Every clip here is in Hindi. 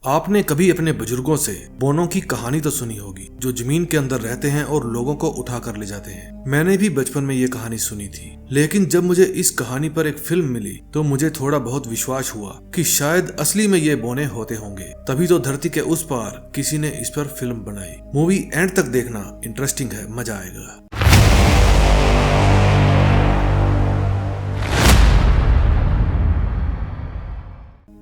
आपने कभी अपने बुजुर्गों से बोनों की कहानी तो सुनी होगी, जो जमीन के अंदर रहते हैं और लोगों को उठा कर ले जाते हैं। मैंने भी बचपन में ये कहानी सुनी थी, लेकिन जब मुझे इस कहानी पर एक फिल्म मिली तो मुझे थोड़ा बहुत विश्वास हुआ कि शायद असली में ये बोने होते होंगे। तभी तो धरती के उस पार किसी ने इस पर फिल्म बनाई। मूवी एंड तक देखना, इंटरेस्टिंग है, मजा आएगा।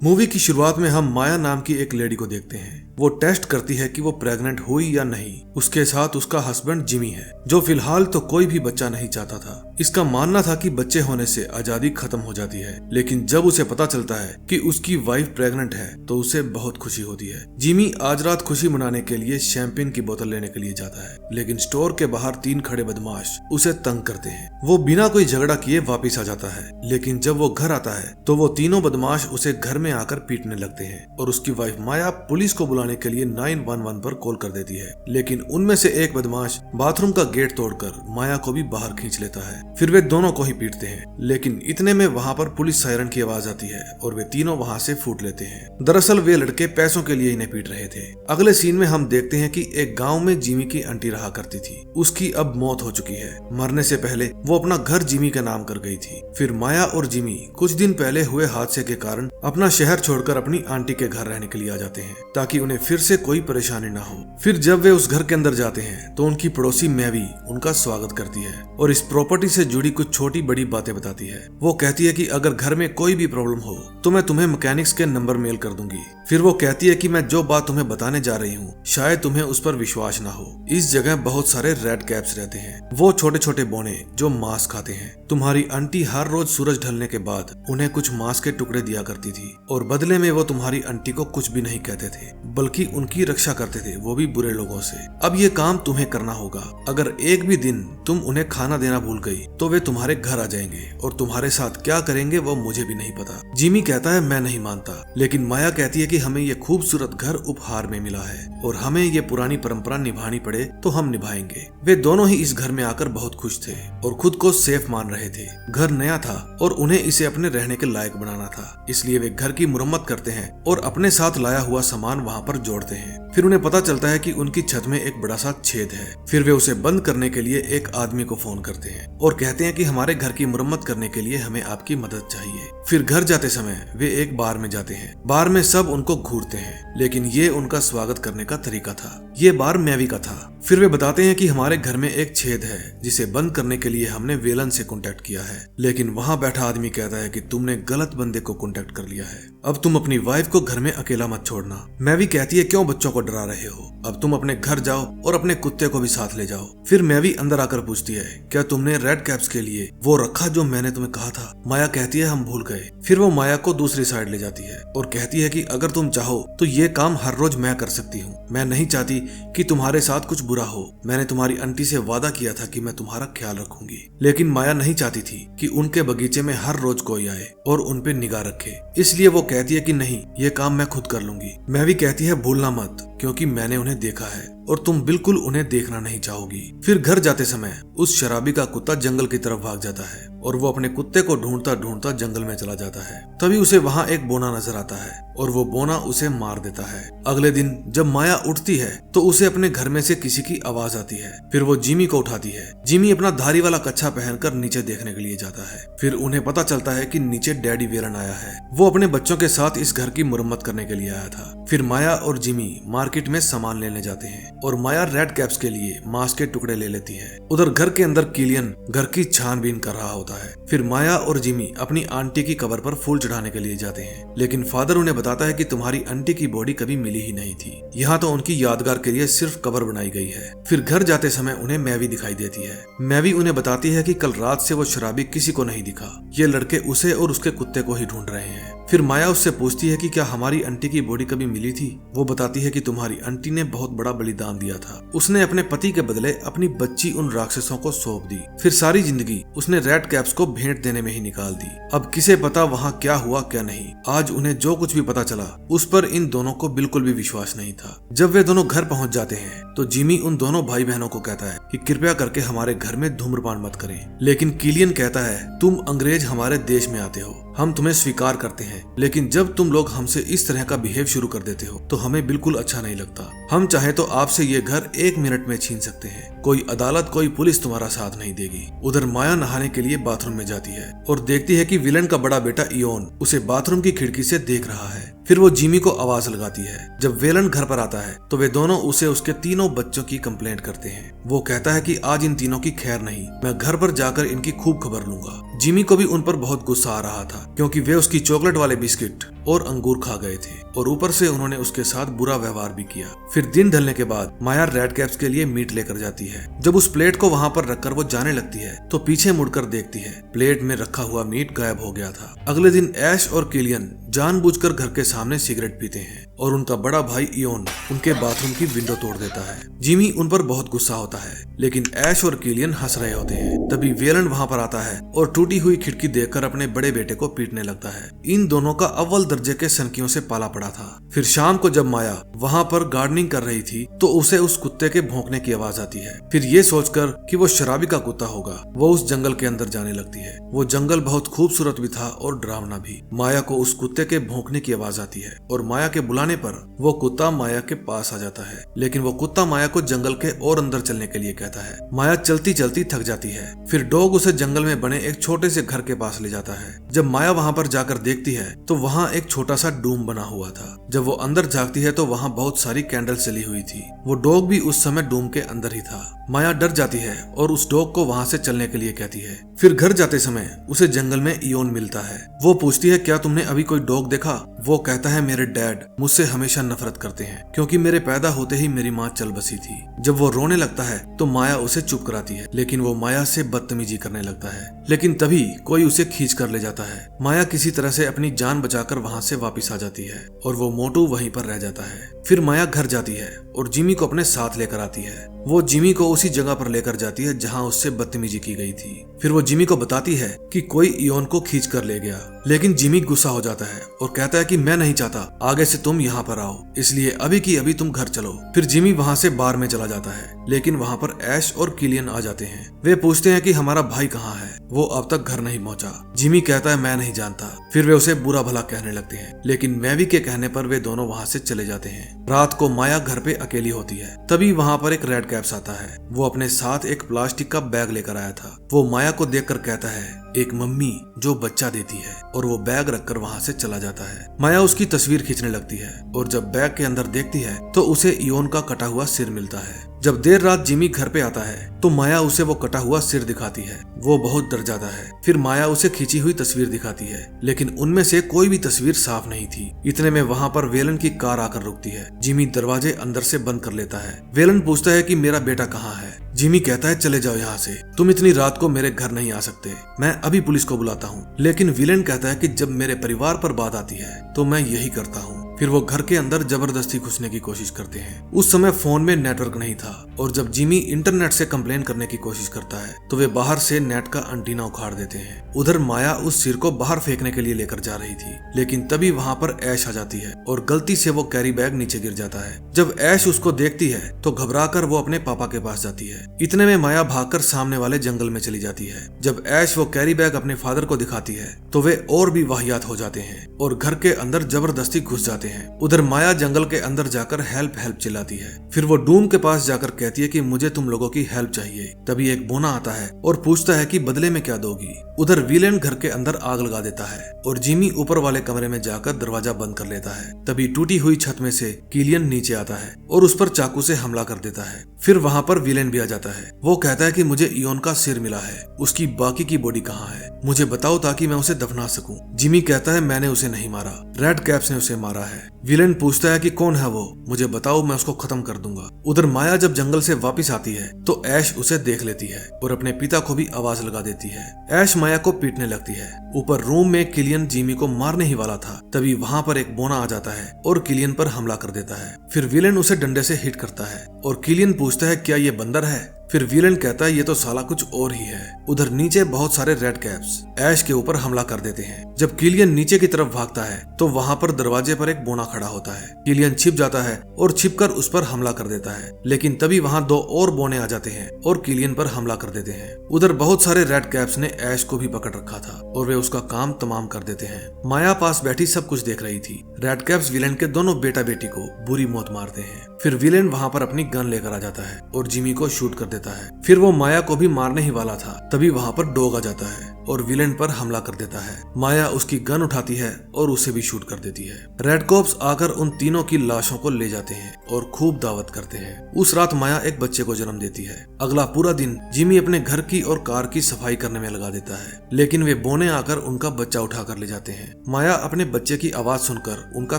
मूवी की शुरुआत में हम माया नाम की एक लेडी को देखते हैं। वो टेस्ट करती है कि वो प्रेग्नेंट हुई या नहीं। उसके साथ उसका हस्बैंड जिमी है, जो फिलहाल तो कोई भी बच्चा नहीं चाहता था। इसका मानना था कि बच्चे होने से आजादी खत्म हो जाती है, लेकिन जब उसे पता चलता है कि उसकी वाइफ प्रेग्नेंट है तो उसे बहुत खुशी होती है। जिमी आज रात खुशी मनाने के लिए शैंपेन की बोतल लेने के लिए जाता है, लेकिन स्टोर के बाहर 3 खड़े बदमाश उसे तंग करते हैं। वो बिना कोई झगड़ा किए वापिस आ जाता है, लेकिन जब वो घर आता है तो वो तीनों बदमाश उसे घर में आकर पीटने लगते हैं और उसकी वाइफ माया पुलिस को बुलाने के लिए 911 पर कॉल कर देती है। लेकिन उनमें से एक बदमाश बाथरूम का गेट तोड़कर माया को भी बाहर खींच लेता है। फिर वे दोनों को ही पीटते हैं, लेकिन इतने में वहाँ पर पुलिस सायरन की आवाज आती है और वे तीनों वहाँ से फूट लेते हैं। दरअसल वे लड़के पैसों के लिए इन्हें पीट रहे थे। अगले सीन में हम देखते हैं कि एक गाँव में जिमी की आंटी रहा करती थी। उसकी अब मौत हो चुकी है। मरने से पहले वो अपना घर जिमी के नाम कर गई थी। फिर माया और जिमी कुछ दिन पहले हुए हादसे के कारण अपना शहर छोड़कर अपनी आंटी के घर रहने के लिए आ जाते हैं, ताकि उन्हें फिर से कोई परेशानी ना हो। फिर जब वे उस घर के अंदर जाते हैं तो उनकी पड़ोसी मैवी उनका स्वागत करती है और इस प्रॉपर्टी से जुड़ी कुछ छोटी बड़ी बातें बताती है। वो कहती है कि अगर घर में कोई भी प्रॉब्लम हो तो मैं तुम्हें मैकेनिक्स के नंबर मेल कर दूंगी। फिर वो कहती है कि मैं जो बात तुम्हें बताने जा रही हूँ शायद तुम्हें उस पर विश्वास ना हो। इस जगह बहुत सारे रेड कैप्स रहते हैं, वो छोटे छोटे बोने जो मांस खाते हैं। तुम्हारी आंटी हर रोज सूरज ढलने के बाद उन्हें कुछ मांस के टुकड़े दिया करती थी और बदले में वो तुम्हारी आंटी को कुछ भी नहीं कहते थे, बल्कि उनकी रक्षा करते थे, वो भी बुरे लोगों से। अब ये काम तुम्हें करना होगा। अगर एक भी दिन तुम उन्हें खाना देना भूल गई तो वे तुम्हारे घर आ जाएंगे और तुम्हारे साथ क्या करेंगे वो मुझे भी नहीं पता। जिमी कहता है मैं नहीं मानता, लेकिन माया कहती है कि हमें ये खूबसूरत घर उपहार में मिला है और हमें ये पुरानी परंपरा निभानी पड़े तो हम निभाएंगे। वे दोनों ही इस घर में आकर बहुत खुश थे और खुद को सेफ मान रहे थे। घर नया था और उन्हें इसे अपने रहने के लायक बनाना था, इसलिए वे घर की मुरम्मत करते हैं और अपने साथ लाया हुआ सामान वहाँ पर जोड़ते हैं। फिर उन्हें पता चलता है कि उनकी छत में एक बड़ा सा छेद है। फिर वे उसे बंद करने के लिए एक आदमी को फोन करते हैं और कहते हैं कि हमारे घर की मुरम्मत करने के लिए हमें आपकी मदद चाहिए। फिर घर जाते समय वे एक बार में जाते हैं। बार में सब उनको घूरते हैं, लेकिन ये उनका स्वागत करने का तरीका था। ये बार मैवी का था। फिर वे बताते हैं कि हमारे घर में एक छेद है जिसे बंद करने के लिए हमने वेलन से कांटेक्ट किया है, लेकिन वहाँ बैठा आदमी कहता है कि तुमने गलत बंदे को कांटेक्ट कर लिया है। अब तुम अपनी वाइफ को घर में अकेला मत छोड़ना। मैवी कहती है क्यों बच्चों को डरा रहे हो, अब तुम अपने घर जाओ और अपने कुत्ते को भी साथ ले जाओ। फिर मैवी अंदर आकर पूछती है क्या तुमने रेड कैप्स के लिए वो रखा जो मैंने तुम्हें कहा था। माया कहती है हम भूल गए। फिर वो माया को दूसरी साइड ले जाती है और कहती है कि अगर तुम चाहो तो ये काम हर रोज मैं कर सकती हूँ। मैं नहीं चाहती कि तुम्हारे साथ कुछ बुरा हो। मैंने तुम्हारी आंटी से वादा किया था कि मैं तुम्हारा ख्याल रखूंगी, लेकिन माया नहीं चाहती थी कि उनके बगीचे में हर रोज कोई आए और उन पे निगाह रखे, इसलिए वो कहती है कि नहीं, ये काम मैं खुद कर लूंगी। मैवी कहती है भूलना मत, क्योंकि मैंने उन्हें देखा है और तुम बिल्कुल उन्हें देखना नहीं चाहोगी। फिर घर जाते समय उस शराबी का कुत्ता जंगल की तरफ भाग जाता है और वो अपने कुत्ते को ढूंढता ढूंढता जंगल में चला जाता है। तभी उसे वहाँ एक बोना नजर आता है और वो बोना उसे मार देता है। अगले दिन जब माया उठती है तो उसे अपने घर में से किसी की आवाज आती है। फिर वो जिमी को उठाती है। जिमी अपना धारी वाला कच्छा पहनकर नीचे देखने के लिए जाता है। फिर उन्हें पता चलता है कि नीचे डैडी वेलन आया है। वो अपने बच्चों के साथ इस घर की मुरम्मत करने के लिए आया था। फिर माया और जिमी मार्केट में सामान लेने जाते हैं और माया रेड कैप्स के लिए मांस के टुकड़े ले लेती है। उधर घर के अंदर किलियन घर की छानबीन कर रहा होता है। फिर माया और जिमी अपनी आंटी की कब्र पर फूल चढ़ाने के लिए जाते हैं, लेकिन फादर उन्हें बताता है कि तुम्हारी आंटी की बॉडी कभी मिली ही नहीं थी, यहाँ तो उनकी यादगार के लिए सिर्फ कब्र बनाई गई है। फिर घर जाते समय उन्हें मैवी दिखाई देती है। मैवी उन्हें बताती है कि कल रात से वो शराबी किसी को नहीं दिखा, ये लड़के उसे और उसके कुत्ते को ही ढूंढ रहे हैं। फिर माया उससे पूछती है कि क्या हमारी आंटी की बॉडी कभी मिली थी। वो बताती है कि तुम्हारी आंटी ने बहुत बड़ा बलिदान बांध दिया था। उसने अपने पति के बदले अपनी बच्ची उन राक्षसों को सौंप दी। फिर सारी जिंदगी उसने रेड कैप्स को भेंट देने में ही निकाल दी। अब किसे पता वहाँ क्या हुआ क्या नहीं। आज उन्हें जो कुछ भी पता चला उस पर इन दोनों को बिल्कुल भी विश्वास नहीं था। जब वे दोनों घर पहुंच जाते हैं तो जिमी उन दोनों भाई बहनों को कहता है कि कृपया करके हमारे घर में धूम्रपान मत करें। लेकिन किलियन कहता है, तुम अंग्रेज हमारे देश में आते हो, हम तुम्हें स्वीकार करते हैं, लेकिन जब तुम लोग हमसे इस तरह का बिहेव शुरू कर देते हो तो हमें बिल्कुल अच्छा नहीं लगता। हम चाहे तो आपसे ये घर 1 मिनट में छीन सकते हैं। कोई अदालत कोई पुलिस तुम्हारा साथ नहीं देगी। उधर माया नहाने के लिए बाथरूम में जाती है और देखती है कि विलन का बड़ा बेटा इयोन उसे बाथरूम की खिड़की से देख रहा है। फिर वो जिमी को आवाज लगाती है। जब वेलन घर पर आता है तो वे दोनों उसे उसके तीनों बच्चों की कंप्लेंट करते हैं। वो कहता है कि आज इन तीनों की खैर नहीं, मैं घर पर जाकर इनकी खूब खबर लूंगा। जिमी को भी उन पर बहुत गुस्सा आ रहा था क्योंकि वे उसकी चॉकलेट वाले बिस्किट और अंगूर खा गए थे और ऊपर से उन्होंने उसके साथ बुरा व्यवहार भी किया। फिर दिन ढलने के बाद माया रेड कैप्स के लिए मीट लेकर जाती है। जब उस प्लेट को वहां पर रखकर वो जाने लगती है तो पीछे मुड़कर देखती है, प्लेट में रखा हुआ मीट गायब हो गया था। अगले दिन ऐश और किलियन जानबूझकर घर के सामने सिगरेट पीते हैं और उनका बड़ा भाई इयोन उनके बाथरूम की विंडो तोड़ देता है। जिमी उन पर बहुत गुस्सा होता है लेकिन ऐश और किलियन हंस रहे होते हैं। तभी वेलन वहां पर आता है और टूटी हुई खिड़की देखकर अपने बड़े बेटे को पीटने लगता है। इन दोनों का अव्वल दर्जे के सनकियों से पाला पड़ा था। फिर शाम को जब माया वहां पर गार्डनिंग कर रही थी तो उसे उस कुत्ते के भौंकने की आवाज आती है। फिर ये सोचकर कि वो शराबी का कुत्ता होगा वो उस जंगल के अंदर जाने लगती है। वो जंगल बहुत खूबसूरत भी था और डरावना भी। माया को उस कुत्ते के भौंकने की आवाज आती है और माया के बुलाने पर वो कुत्ता माया के पास आ जाता है, लेकिन वो कुत्ता माया को जंगल के और अंदर चलने के लिए कहता है। माया चलती चलती थक जाती है। फिर डॉग उसे जंगल में बने एक छोटे से घर के पास ले जाता है। जब माया वहां पर जाकर देखती है तो वहां एक छोटा सा डूम बना हुआ था। जब वो अंदर झांकती है तो वहां बहुत सारी कैंडल जली हुई थी। वो डॉग भी उस समय डूम के अंदर ही था। माया डर जाती है और उस डॉग को वहां से चलने के लिए कहती है। फिर घर जाते समय उसे जंगल में इयोन मिलता है। वो पूछती है, क्या तुमने अभी कोई डॉग देखा? वो कहता है, मेरे डैड मुझसे हमेशा नफरत करते हैं क्योंकि मेरे पैदा होते ही मेरी माँ चल बसी थी। जब वो रोने लगता है तो माया उसे चुप कराती है, लेकिन वो माया से बदतमीजी करने लगता है। लेकिन तभी कोई उसे खींच कर ले जाता है। माया किसी तरह से अपनी जान बचाकर वहां से वापस आ जाती है और वो मोटू वहीं पर रह जाता है। फिर माया घर जाती है और जिमी को अपने साथ लेकर आती है। वो जिमी को उसी जगह पर लेकर जाती है जहां उससे बदतमीजी की गई थी। फिर वो जिमी को बताती है कि कोई इयोन को खींच कर ले गया, लेकिन जिमी गुस्सा हो जाता है और कहता है कि मैं नहीं चाहता आगे से तुम यहाँ पर आओ, इसलिए अभी की अभी तुम घर चलो। फिर जिमी वहाँ से बार में चला जाता है, लेकिन वहाँ पर ऐश और किलियन आ जाते हैं। वे पूछते हैं कि हमारा भाई कहाँ है, वो अब तक घर नहीं पहुँचा। जिमी कहता है, मैं नहीं जानता। फिर वे उसे बुरा भला कहने लगते हैं, लेकिन मैवी के कहने पर वे दोनों वहाँ से चले जाते हैं। रात को माया घर पे अकेली होती है। तभी वहाँ पर एक रेड कैप्स आता है। वो अपने साथ एक प्लास्टिक का बैग लेकर आया था। वो माया को देखकर कहता है, एक मम्मी जो बच्चा देती है, और वो बैग रखकर वहाँ से चला जाता है। माया उसकी तस्वीर खींचने लगती है और जब बैग के अंदर देखती है तो उसे इयोन का कटा हुआ सिर मिलता है। जब देर रात जिमी घर पे आता है तो माया उसे वो कटा हुआ सिर दिखाती है। वो बहुत डर जाता है। फिर माया उसे खींची हुई तस्वीर दिखाती है, लेकिन उनमें से कोई भी तस्वीर साफ नहीं थी। इतने में वहाँ पर वेलन की कार आकर रुकती है। जिमी दरवाजे अंदर से बंद कर लेता है। वेलन पूछता है कि मेरा बेटा कहाँ है? जिमी कहता है, चले जाओ यहाँ से, तुम इतनी रात को मेरे घर नहीं आ सकते, मैं अभी पुलिस को बुलाता हूँ। लेकिन विलेन कहता है कि जब मेरे परिवार पर बात आती है तो मैं यही करता हूँ। फिर वो घर के अंदर जबरदस्ती घुसने की कोशिश करते हैं। उस समय फोन में नेटवर्क नहीं था और जब जिमी इंटरनेट से कंप्लेन करने की कोशिश करता है तो वे बाहर से नेट का एंटीना उखाड़ देते हैं। उधर माया उस सिर को बाहर फेंकने के लिए लेकर जा रही थी, लेकिन तभी वहाँ पर ऐश आ जाती है और गलती से वो कैरी बैग नीचे गिर जाता है। जब ऐश उसको देखती है तो घबराकर वो अपने पापा के पास जाती है। इतने में माया भागकर सामने वाले जंगल में चली जाती है। जब ऐश वो कैरी बैग अपने फादर को दिखाती है तो वे और भी वाहियात हो जाते हैं और घर के अंदर जबरदस्ती घुस जाते हैं। उधर माया जंगल के अंदर जाकर हेल्प हेल्प चिल्लाती है। फिर वो डूम के पास जाकर कहती है कि मुझे तुम लोगों की हेल्प चाहिए। तभी एक बोना आता है और पूछता है कि बदले में क्या दोगी। उधर विलेन घर के अंदर आग लगा देता है और जिमी ऊपर वाले कमरे में जाकर दरवाजा बंद कर लेता है। तभी टूटी हुई छत में से किलियन नीचे आता है और उस पर चाकू से हमला कर देता है। फिर वहाँ पर विलेन भी आ जाता है। वो कहता है कि मुझे इयोन का सिर मिला है, उसकी बाकी की बॉडी कहाँ है, मुझे बताओ ताकि मैं उसे दफना सकूं। जिमी कहता है, मैंने उसे नहीं मारा, रेड कैप्स ने उसे मारा है। है। विलेन पूछता है कि कौन है वो, मुझे बताओ, मैं उसको खत्म कर दूंगा। उधर माया जब जंगल से वापस आती है तो ऐश उसे देख लेती है और अपने पिता को भी आवाज लगा देती है। ऐश माया को पीटने लगती है। ऊपर रूम में किलियन जिमी को मारने ही वाला था, तभी वहां पर एक बोना आ जाता है और किलियन पर हमला कर देता है। फिर विलेन उसे डंडे से हिट करता है और किलियन पूछता है क्या ये बंदर है। फिर विलेन कहता है ये तो साला कुछ और ही है। उधर नीचे बहुत सारे रेड कैप्स ऐश के ऊपर हमला कर देते हैं। जब किलियन नीचे की तरफ भागता है तो वहां पर दरवाजे पर एक बोना खड़ा होता है। किलियन छिप जाता है और छिपकर उस पर हमला कर देता है, लेकिन तभी वहां 2 और बोने आ जाते हैं और किलियन पर हमला कर देते हैं। उधर बहुत सारे रेड कैप्स ने ऐश को भी पकड़ रखा था और वे उसका काम तमाम कर देते हैं। माया पास बैठी सब कुछ देख रही थी। रेड कैप्स विलेन के दोनों बेटा बेटी को बुरी मौत मारते हैं। फिर विलेन वहां पर अपनी गन लेकर आ जाता है और जिमी को शूट कर देता है। फिर वो माया को भी मारने ही वाला था, तभी वहां पर डॉग आ जाता है और विलेन पर हमला कर देता है। माया उसकी गन उठाती है और उसे भी शूट कर देती है। रेड कॉप्स आकर उन तीनों की लाशों को ले जाते हैं और खूब दावत करते हैं। उस रात माया एक बच्चे को जन्म देती है। अगला पूरा दिन जिमी अपने घर की और कार की सफाई करने में लगा देता है, लेकिन वे बोने आकर उनका बच्चा उठा कर ले जाते हैं। माया अपने बच्चे की आवाज सुनकर उनका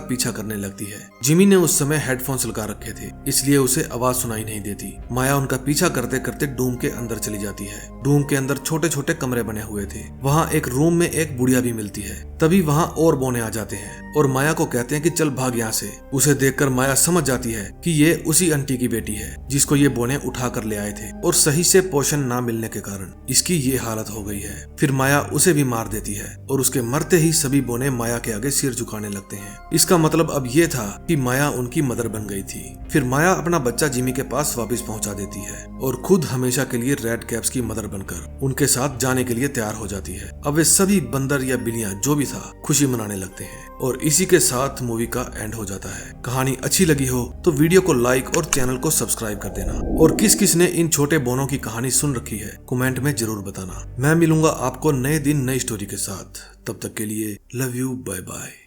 पीछा करने लगती है। जिमी ने उस समय हेडफोन्स लगा रखे थे, इसलिए उसे आवाज सुनाई नहीं देती। माया उनका पीछा करते करते डूम के अंदर चली जाती है। डूम के अंदर छोटे छोटे कमरे बने हुए थे। वहाँ एक रूम में एक बुढ़िया भी मिलती है। तभी वहाँ और बोने आ जाते हैं और माया को कहते हैं कि चल भाग यहाँ से। उसे देखकर माया समझ जाती है कि ये उसी आंटी की बेटी है जिसको ये बोने उठा कर ले आए थे और सही से पोषण ना मिलने के कारण इसकी ये हालत हो गई है। फिर माया उसे भी मार देती है और उसके मरते ही सभी बोने माया के आगे सिर झुकाने लगते हैं। इसका मतलब अब ये था कि माया उनकी मदर बन गई थी। फिर माया अपना बच्चा जिमी के पास वापस पहुंचा देती है और खुद हमेशा के लिए रेड कैप्स की मदर बनकर उनके साथ जाने के लिए तैयार हो जाती है। अब वे सभी बंदर या बिल्लियां जो भी था खुशी मनाने लगते हैं और इसी के साथ मूवी का एंड हो जाता है। कहानी अच्छी लगी हो तो वीडियो को लाइक और चैनल को सब्सक्राइब कर देना और किस किस ने इन छोटे बोनों की कहानी सुन रखी है कमेंट में जरूर बताना। मैं मिलूंगा आपको नए दिन नई स्टोरी के साथ। तब तक के लिए लव यू, बाय बाय।